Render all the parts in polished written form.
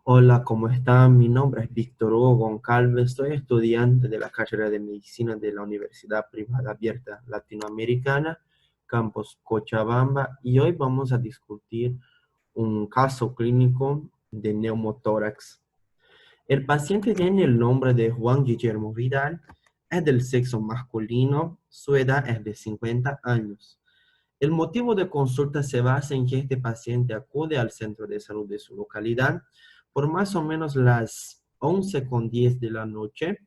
Hola, ¿cómo están? Mi nombre es Víctor Hugo Goncalves, soy estudiante de la carrera de Medicina de la Universidad Privada Abierta Latinoamericana, Campus Cochabamba, y hoy vamos a discutir un caso clínico de neumotórax. El paciente tiene el nombre de Juan Guillermo Vidal, es del sexo masculino, su edad es de 50 años. El motivo de consulta se basa en que este paciente acude al centro de salud de su localidad por más o menos las 11:10 de la noche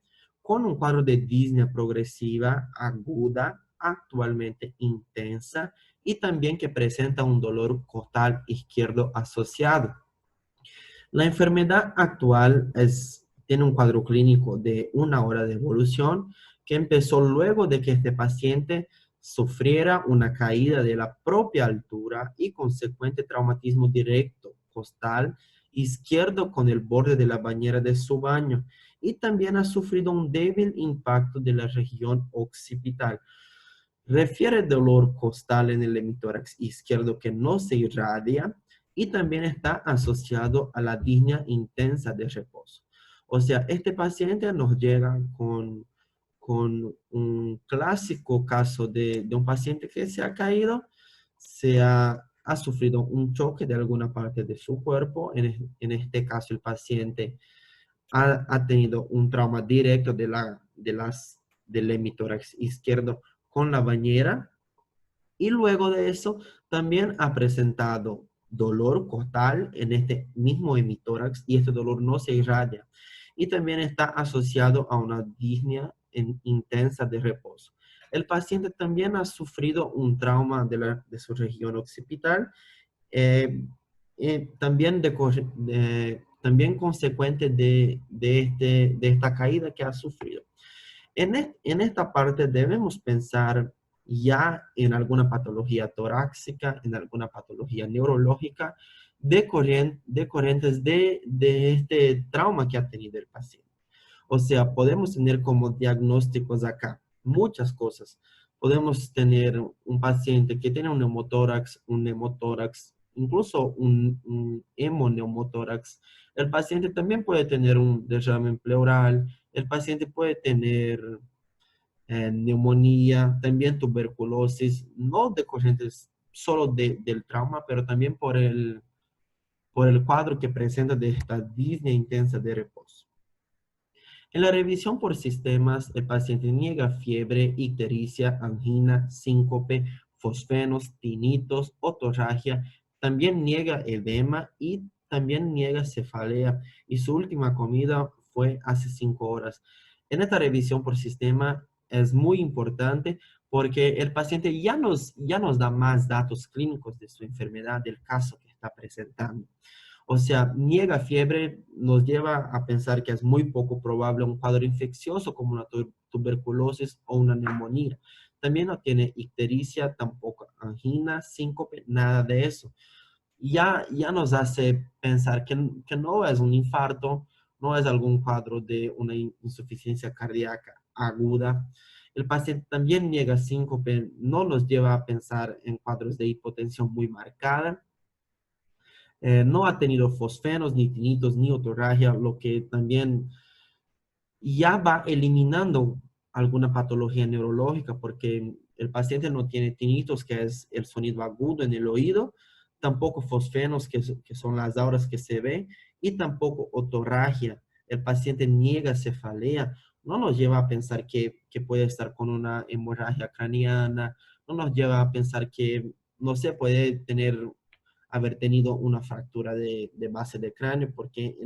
con un cuadro de disnea progresiva aguda, actualmente intensa y también que presenta un dolor costal izquierdo asociado. La enfermedad actual tiene un cuadro clínico de 1 hora de evolución que empezó luego de que este paciente sufriera una caída de la propia altura y consecuente traumatismo directo costal izquierdo con el borde de la bañera de su baño y también ha sufrido un débil impacto de la región occipital. Refiere dolor costal en el hemitórax izquierdo que no se irradia y también está asociado a la disnea intensa de reposo. O sea, este paciente nos llega con un clásico caso de un paciente que se ha caído, ha sufrido un choque de alguna parte de su cuerpo. En este caso, el paciente ha tenido un trauma directo del hemitórax izquierdo con la bañera y luego de eso también ha presentado dolor costal en este mismo hemitórax y este dolor no se irradia. Y también está asociado a una disnea intensa de reposo. El paciente también ha sufrido un trauma de su región occipital, eh, también, también consecuente de esta caída que ha sufrido. En esta parte debemos pensar ya en alguna patología torácica, en alguna patología neurológica decorrentes de este trauma que ha tenido el paciente. O sea, podemos tener como diagnósticos acá muchas cosas. Podemos tener un paciente que tiene un neumotórax, incluso un hemoneumotórax. El paciente también puede tener un derrame pleural. El paciente puede tener neumonía, también tuberculosis, no decorrentes solo del trauma, pero también por el cuadro que presenta de esta disnea intensa de reposo. En la revisión por sistemas, el paciente niega fiebre, ictericia, angina, síncope, fosfenos, tinitos, otorragia, también niega edema y también niega cefalea y su última comida fue hace 5 horas. En esta revisión por sistema es muy importante porque el paciente ya nos da más datos clínicos de su enfermedad, del caso que está presentando. O sea, niega fiebre, nos lleva a pensar que es muy poco probable un cuadro infeccioso como una tuberculosis o una neumonía. También no tiene ictericia, tampoco angina, síncope, nada de eso. Ya nos hace pensar que no es un infarto, no es algún cuadro de una insuficiencia cardíaca aguda. El paciente también niega síncope, no nos lleva a pensar en cuadros de hipotensión muy marcada. No ha tenido fosfenos, ni tinitos, ni otorragia, lo que también ya va eliminando alguna patología neurológica, porque el paciente no tiene tinitos, que es el sonido agudo en el oído, tampoco fosfenos, que son las auras que se ve, y tampoco otorragia. El paciente niega cefalea, no nos lleva a pensar que puede estar con una hemorragia craneana, no nos lleva a pensar que, no se puede haber tenido una fractura de base de cráneo, porque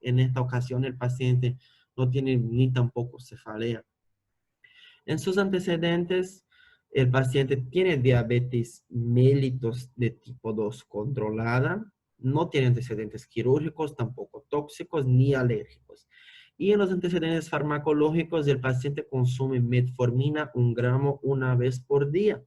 en esta ocasión el paciente no tiene ni tampoco cefalea. En sus antecedentes, el paciente tiene diabetes mellitus de tipo 2 controlada, no tiene antecedentes quirúrgicos, tampoco tóxicos ni alérgicos. Y en los antecedentes farmacológicos, el paciente consume metformina 1 gramo una vez por día.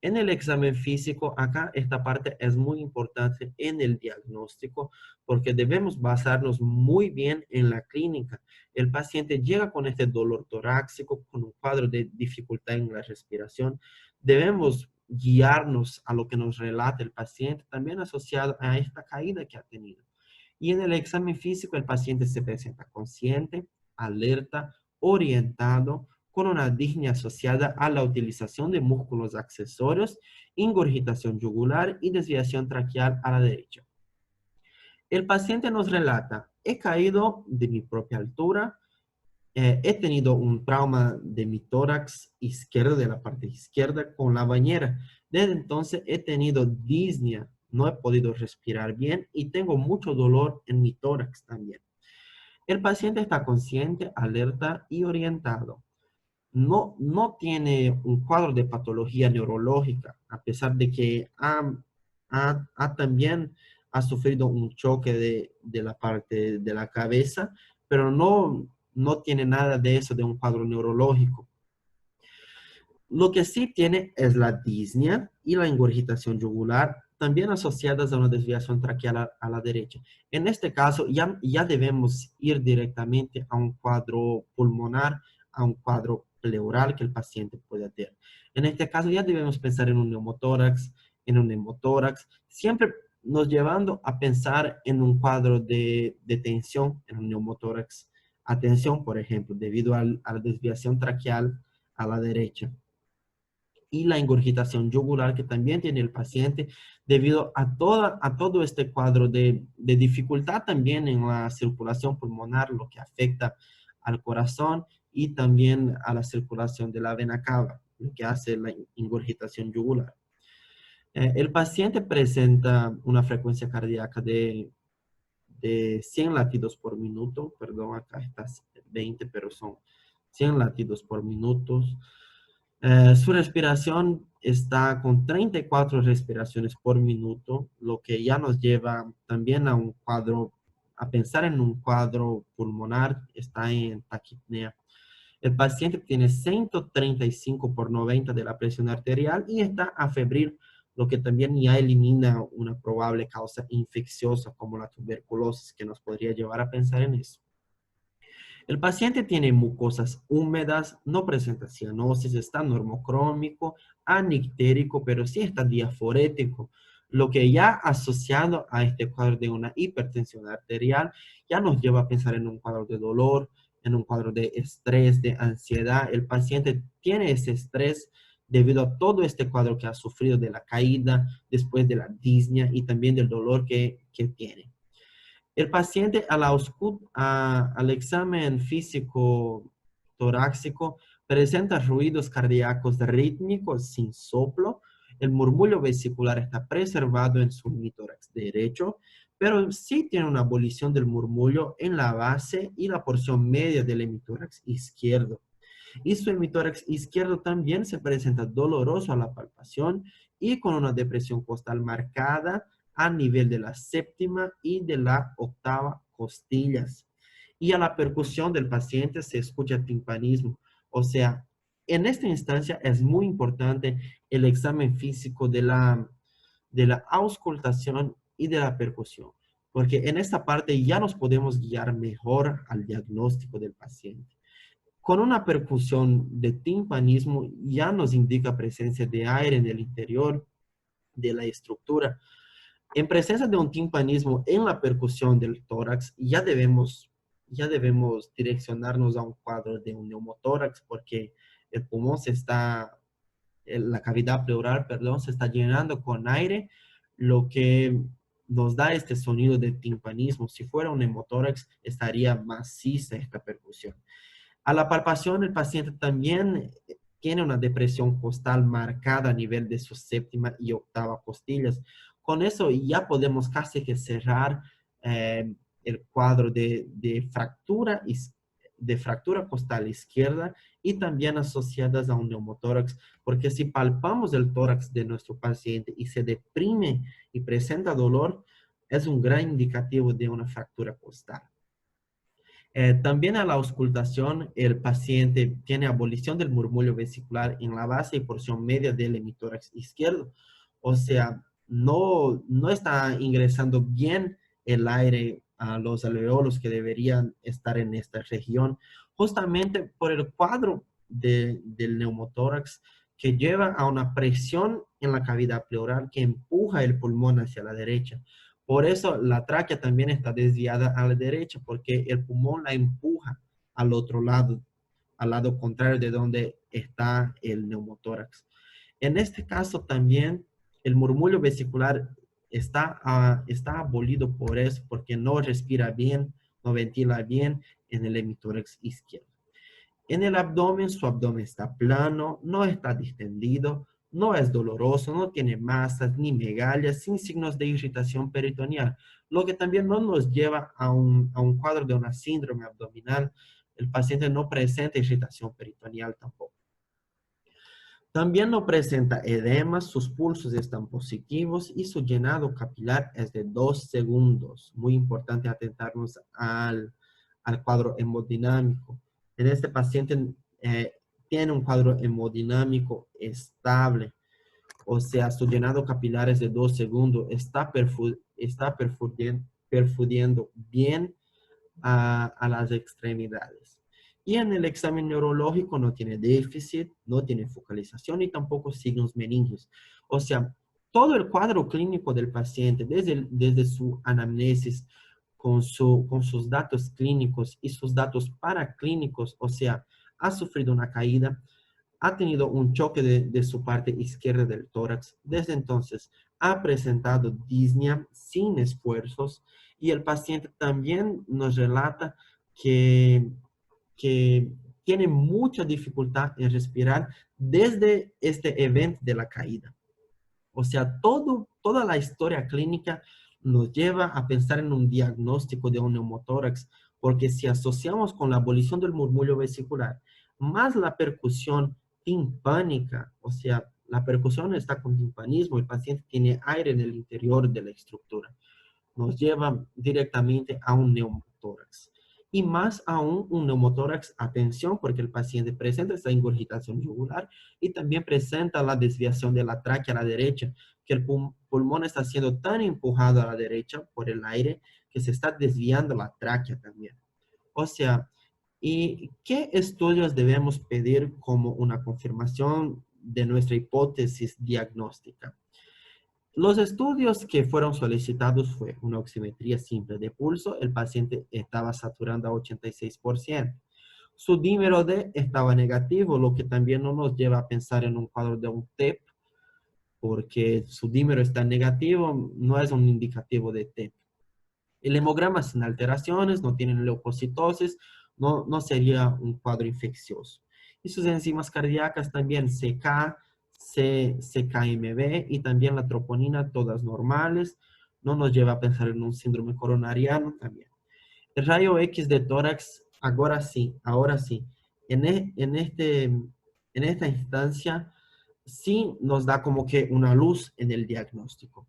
En el examen físico, acá esta parte es muy importante en el diagnóstico porque debemos basarnos muy bien en la clínica. El paciente llega con este dolor torácico, con un cuadro de dificultad en la respiración. Debemos guiarnos a lo que nos relata el paciente, también asociado a esta caída que ha tenido. Y en el examen físico el paciente se presenta consciente, alerta, orientado, con una disnea asociada a la utilización de músculos accesorios, ingurgitación yugular y desviación traqueal a la derecha. El paciente nos relata: he caído de mi propia altura, he tenido un trauma de mi tórax izquierdo, de la parte izquierda, con la bañera. Desde entonces he tenido disnea, no he podido respirar bien y tengo mucho dolor en mi tórax también. El paciente está consciente, alerta y orientado. No tiene un cuadro de patología neurológica, a pesar de que también ha sufrido un choque de la parte de la cabeza, pero no tiene nada de eso, de un cuadro neurológico. Lo que sí tiene es la disnea y la ingurgitación yugular, también asociadas a una desviación traqueal a la derecha. En este caso, ya debemos ir directamente a un cuadro pulmonar, a un cuadro pleural que el paciente puede tener. En este caso, ya debemos pensar en un neumotórax, siempre nos llevando a pensar en un cuadro de tensión en un neumotórax. Atención, por ejemplo, debido a la desviación traqueal a la derecha y la ingurgitación yugular que también tiene el paciente debido a todo este cuadro de dificultad también en la circulación pulmonar, lo que afecta al corazón y también a la circulación de la vena cava, lo que hace la ingurgitación yugular. El paciente presenta una frecuencia cardíaca de 100 latidos por minuto, perdón, acá está 20, pero son 100 latidos por minuto. Su respiración está con 34 respiraciones por minuto, lo que ya nos lleva también a un cuadro, a pensar en un cuadro pulmonar, está en taquipnea. El paciente tiene 135/90 de la presión arterial y está afebril, lo que también ya elimina una probable causa infecciosa como la tuberculosis, que nos podría llevar a pensar en eso. El paciente tiene mucosas húmedas, no presenta cianosis, está normocrómico, anictérico, pero sí está diaforético, lo que ya asociado a este cuadro de una hipertensión arterial ya nos lleva a pensar en un cuadro de dolor, en un cuadro de estrés, de ansiedad. El paciente tiene ese estrés debido a todo este cuadro que ha sufrido de la caída, después de la disnea y también del dolor que tiene. El paciente al examen físico torácico presenta ruidos cardíacos rítmicos sin soplo. El murmullo vesicular está preservado en su hemitórax derecho, pero sí tiene una abolición del murmullo en la base y la porción media del hemitórax izquierdo. Y su hemitórax izquierdo también se presenta doloroso a la palpación y con una depresión costal marcada a nivel de la séptima y de la octava costillas. Y a la percusión del paciente se escucha timpanismo. O sea, en esta instancia es muy importante el examen físico de la auscultación y de la percusión, porque en esta parte ya nos podemos guiar mejor al diagnóstico del paciente. Con una percusión de timpanismo ya nos indica presencia de aire en el interior de la estructura. En presencia de un timpanismo en la percusión del tórax, ya debemos direccionarnos a un cuadro de un neumotórax porque el pulmón la cavidad pleural, perdón, se está llenando con aire, lo que nos da este sonido de timpanismo. Si fuera un neumotórax, estaría maciza esta percusión. A la palpación, el paciente también tiene una depresión costal marcada a nivel de su séptima y octava costillas. Con eso ya podemos casi que cerrar el cuadro de fractura costal izquierda y también asociadas a un neumotórax, porque si palpamos el tórax de nuestro paciente y se deprime y presenta dolor, es un gran indicativo de una fractura costal. También a la auscultación, el paciente tiene abolición del murmullo vesicular en la base y porción media del hemitórax izquierdo. O sea, no está ingresando bien el aire a los alveolos que deberían estar en esta región, justamente por el cuadro del neumotórax que lleva a una presión en la cavidad pleural que empuja el pulmón hacia la derecha. Por eso la tráquea también está desviada a la derecha, porque el pulmón la empuja al otro lado, al lado contrario de donde está el neumotórax. En este caso también el murmullo vesicular está abolido por eso, porque no respira bien, no ventila bien en el hemitórax izquierdo. En el abdomen, su abdomen está plano, no está distendido, no es doloroso, no tiene masas ni megalias, sin signos de irritación peritoneal, lo que también no nos lleva a un cuadro de una síndrome abdominal. El paciente no presenta irritación peritoneal tampoco. También no presenta edema, sus pulsos están positivos y su llenado capilar es de 2 segundos. Muy importante atentarnos al cuadro hemodinámico. En este paciente tiene un cuadro hemodinámico estable, o sea, su llenado capilar es de 2 segundos, está perfudiendo bien a las extremidades. Y en el examen neurológico no tiene déficit, no tiene focalización y tampoco signos meningios. O sea, todo el cuadro clínico del paciente, desde su anamnesis, con sus datos clínicos y sus datos paraclínicos, o sea, ha sufrido una caída, ha tenido un choque de su parte izquierda del tórax. Desde entonces ha presentado disnea sin esfuerzos y el paciente también nos relata que, que tiene mucha dificultad en respirar desde este evento de la caída. O sea, toda la historia clínica nos lleva a pensar en un diagnóstico de un neumotórax, porque si asociamos con la abolición del murmullo vesicular, más la percusión timpánica, o sea, la percusión está con timpanismo, el paciente tiene aire en el interior de la estructura, nos lleva directamente a un neumotórax. Y más aún un neumotórax, atención, porque el paciente presenta esta ingurgitación yugular y también presenta la desviación de la tráquea a la derecha, que el pulmón está siendo tan empujado a la derecha por el aire que se está desviando la tráquea también. O sea, ¿y qué estudios debemos pedir como una confirmación de nuestra hipótesis diagnóstica? Los estudios que fueron solicitados fue una oximetría simple de pulso, el paciente estaba saturando a 86%. Su dímero D estaba negativo, lo que también no nos lleva a pensar en un cuadro de un TEP, porque su dímero está negativo, no es un indicativo de TEP. El hemograma sin alteraciones, no tiene leucocitosis, no sería un cuadro infeccioso. Y sus enzimas cardíacas también CK, CKMB y también la troponina, todas normales. No nos lleva a pensar en un síndrome coronariano también. El rayo X de tórax, ahora sí. En esta instancia, sí nos da como que una luz en el diagnóstico.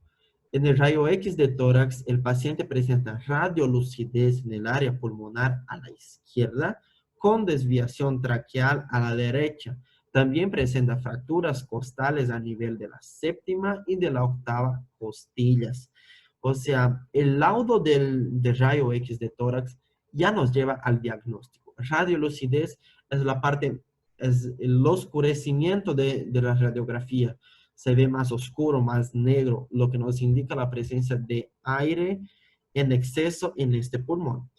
En el rayo X de tórax, el paciente presenta radiolucidez en el área pulmonar a la izquierda con desviación traqueal a la derecha. También presenta fracturas costales a nivel de la séptima y de la octava costillas. O sea, el laudo del rayo X de tórax ya nos lleva al diagnóstico. Radiolucidez es la parte, es el oscurecimiento de la radiografía. Se ve más oscuro, más negro, lo que nos indica la presencia de aire en exceso en este pulmón.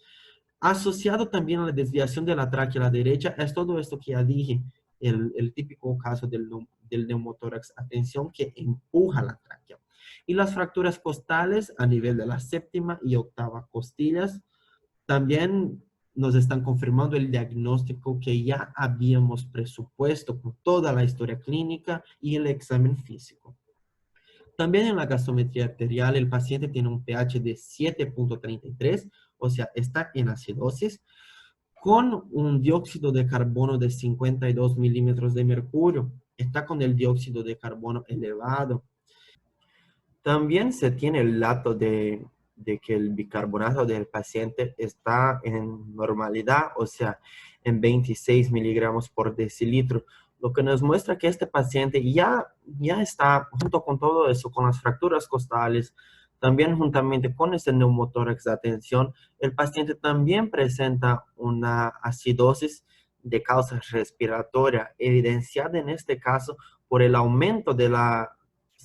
Asociado también a la desviación de la tráquea a la derecha, es todo esto que ya dije, el típico caso del neumotórax, atención, que empuja la tráquea. Y las fracturas costales a nivel de la séptima y octava costillas también nos están confirmando el diagnóstico que ya habíamos presupuesto con toda la historia clínica y el examen físico. También en la gasometría arterial el paciente tiene un pH de 7.33, o sea, está en acidosis, con un dióxido de carbono de 52 milímetros de mercurio. Está con el dióxido de carbono elevado. También se tiene el dato de que el bicarbonato del paciente está en normalidad, o sea, en 26 miligramos por decilitro, lo que nos muestra que este paciente ya está, junto con todo eso, con las fracturas costales, también juntamente con ese neumotórax de atención, el paciente también presenta una acidosis de causa respiratoria, evidenciada en este caso por el aumento de la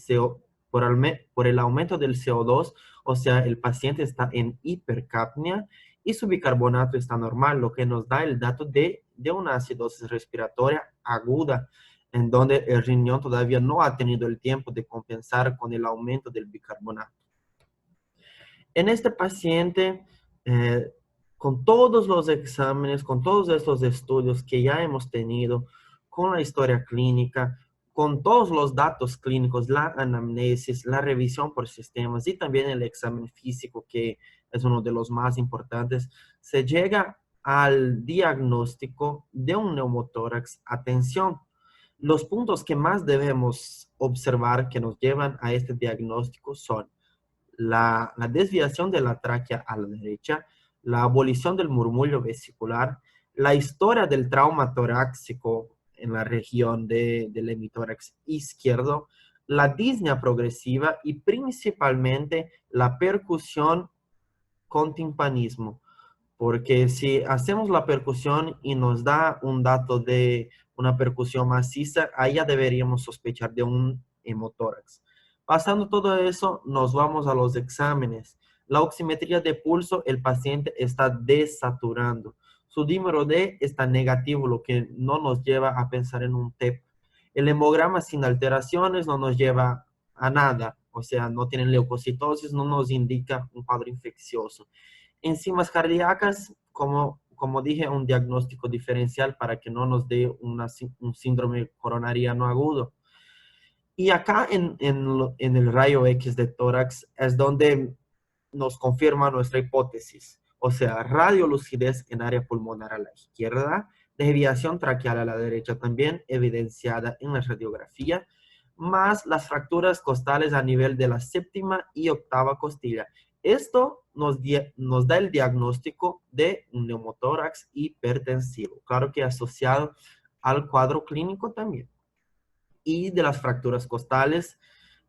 CO, por el aumento del CO2 o sea, el paciente está en hipercapnia y su bicarbonato está normal, lo que nos da el dato de una acidosis respiratoria aguda, en donde el riñón todavía no ha tenido el tiempo de compensar con el aumento del bicarbonato. En este paciente, eh, con todos los exámenes, con todos estos estudios que ya hemos tenido, con la historia clínica, con todos los datos clínicos, la anamnesis, la revisión por sistemas y también el examen físico, que es uno de los más importantes, se llega al diagnóstico de un neumotórax. Atención, los puntos que más debemos observar que nos llevan a este diagnóstico son la desviación de la tráquea a la derecha, la abolición del murmullo vesicular, la historia del trauma torácico en la región del hemitórax izquierdo, la disnea progresiva y principalmente la percusión con timpanismo. Porque si hacemos la percusión y nos da un dato de una percusión maciza, ahí ya deberíamos sospechar de un hemotórax. Pasando todo eso, nos vamos a los exámenes. La oximetría de pulso, el paciente está desaturando. Su dímero D está negativo, lo que no nos lleva a pensar en un TEP. El hemograma sin alteraciones no nos lleva a nada, o sea, no tienen leucocitosis, no nos indica un cuadro infeccioso. Enzimas cardíacas, como dije, un diagnóstico diferencial para que no nos dé un síndrome coronariano agudo. Y acá en el rayo X de tórax es donde nos confirma nuestra hipótesis. O sea, radiolucidez en área pulmonar a la izquierda, desviación traqueal a la derecha también evidenciada en la radiografía, más las fracturas costales a nivel de la séptima y octava costilla. Esto nos da el diagnóstico de un neumotórax hipertensivo, claro que asociado al cuadro clínico también, y de las fracturas costales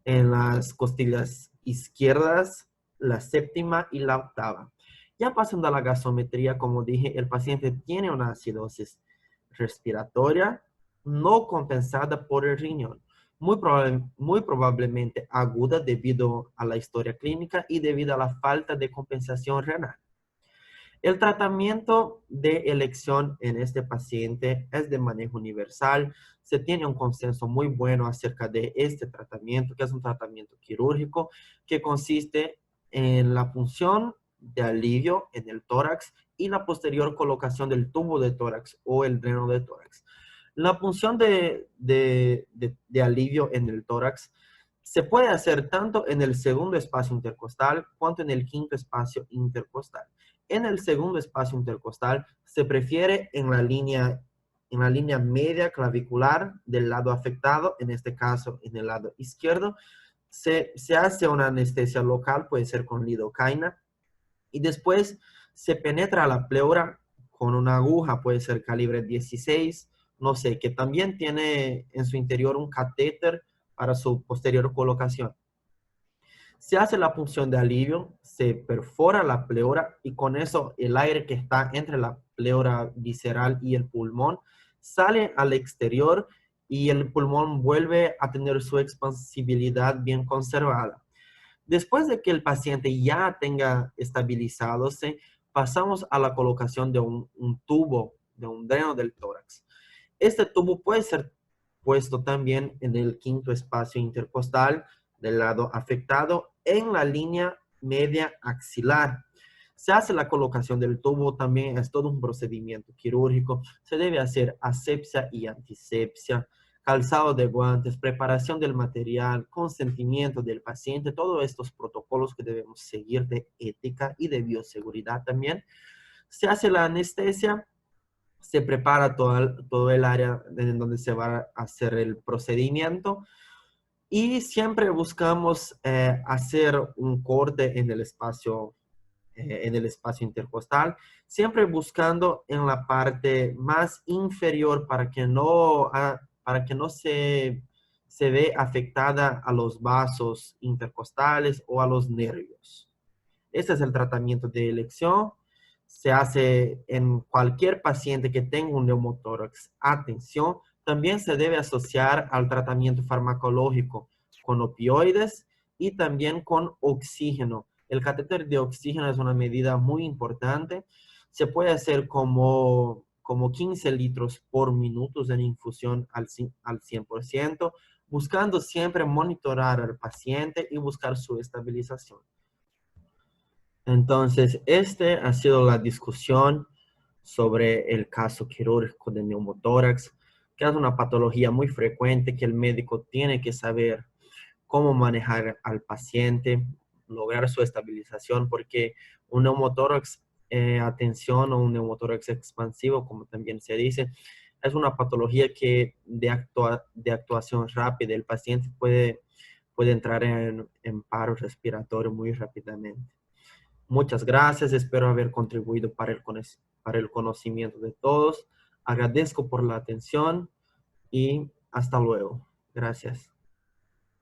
en las costillas izquierdas, la séptima y la octava. Ya pasando a la gasometría, como dije, el paciente tiene una acidosis respiratoria no compensada por el riñón, muy probablemente aguda debido a la historia clínica y debido a la falta de compensación renal. El tratamiento de elección en este paciente es de manejo universal. Se tiene un consenso muy bueno acerca de este tratamiento, que es un tratamiento quirúrgico que consiste en la punción de alivio en el tórax y la posterior colocación del tubo de tórax o el dreno de tórax. La punción de alivio en el tórax se puede hacer tanto en el segundo espacio intercostal cuanto en el quinto espacio intercostal. En el segundo espacio intercostal se prefiere en la línea media clavicular del lado afectado, en este caso en el lado izquierdo. Se hace una anestesia local, puede ser con lidocaína, y después se penetra la pleura con una aguja, puede ser calibre 16, no sé, que también tiene en su interior un catéter para su posterior colocación. Se hace la punción de alivio, se perfora la pleura y con eso el aire que está entre la pleura visceral y el pulmón sale al exterior y el pulmón vuelve a tener su expansibilidad bien conservada. Después de que el paciente ya tenga estabilizadose, pasamos a la colocación de un tubo, de un dreno del tórax. Este tubo puede ser puesto también en el quinto espacio intercostal del lado afectado en la línea media axilar. Se hace la colocación del tubo, también es todo un procedimiento quirúrgico. Se debe hacer asepsia y antisepsia, calzado de guantes, preparación del material, consentimiento del paciente, todos estos protocolos que debemos seguir de ética y de bioseguridad también. Se hace la anestesia, se prepara todo el área en donde se va a hacer el procedimiento y siempre buscamos hacer un corte en el espacio intercostal, siempre buscando en la parte más inferior para que no se ve afectada a los vasos intercostales o a los nervios. Este es el tratamiento de elección. Se hace en cualquier paciente que tenga un neumotórax. Atención, también se debe asociar al tratamiento farmacológico con opioides y también con oxígeno. El catéter de oxígeno es una medida muy importante. Se puede hacer como 15 litros por minuto en infusión al 100%, buscando siempre monitorar al paciente y buscar su estabilización. Entonces, este ha sido la discusión sobre el caso quirúrgico de neumotórax, que es una patología muy frecuente que el médico tiene que saber cómo manejar al paciente, lograr su estabilización, porque un neumotórax, atención, o un neumotórax expansivo, como también se dice, es una patología que de actuación rápida, el paciente puede entrar en paro respiratorio muy rápidamente. Muchas gracias, espero haber contribuido para el conocimiento de todos. Agradezco por la atención y hasta luego. Gracias.